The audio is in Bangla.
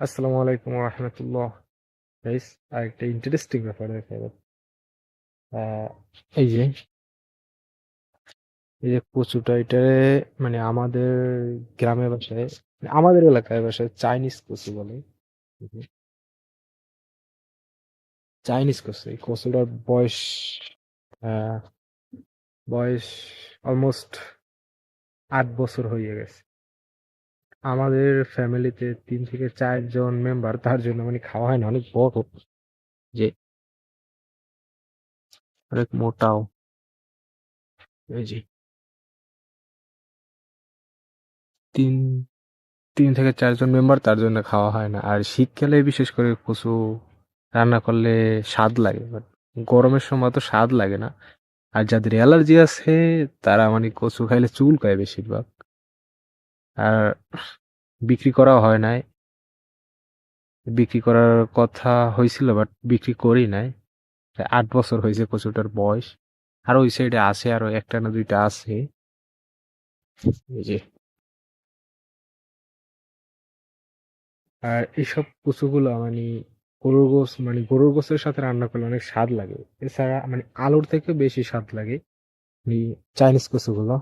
আসসালামু আলাইকুম রহমতুল্লাহ। গাইস, আরেকটা ইন্টারেস্টিং ব্যাপার দেখা গেল। আহ, এই যে কচুটা, এটারে মানে আমাদের গ্রামে বাসায়, মানে আমাদের এলাকায় বাসায় চাইনিজ কচু বলে। বুঝলি? চাইনিজ কচু, এই কচুটার আহ, বয়স অলমোস্ট 8 বছর হয়ে গেছে। আমাদের ফ্যামিলিতে 3 থেকে 4 জন মেম্বার, তার জন্য মানে খাওয়া হয় না, অনেক বড়, যে অনেক মোটাও। এই যে তিন 3 থেকে 4 জন মেম্বার, তার জন্য খাওয়া হয় না। আর শীতকালে বিশেষ করে কচু রান্না করলে স্বাদ লাগে, বাট গরমের সময় তো স্বাদ লাগে না। আর যাদের অ্যালার্জি আছে, তারা মানে কচু খাইলে চুলকায় বেশিরভাগ। আর বিক্রি করা হয় নাই, বিক্রি করার কথা হয়েছিল, বাট বিক্রি করি নাই। 8 বছর হয়েছে কচুটার বয়স। আর ওই সাইডে আছে আরো একটা না দুইটা আছে। এই যে, আর এইসব কচুগুলো মানে গরুর গোশতের সাথে রান্না করলে অনেক স্বাদ লাগে। এছাড়া মানে আলুর থেকে বেশি স্বাদ লাগে এই চাইনিজ কচুগুলো।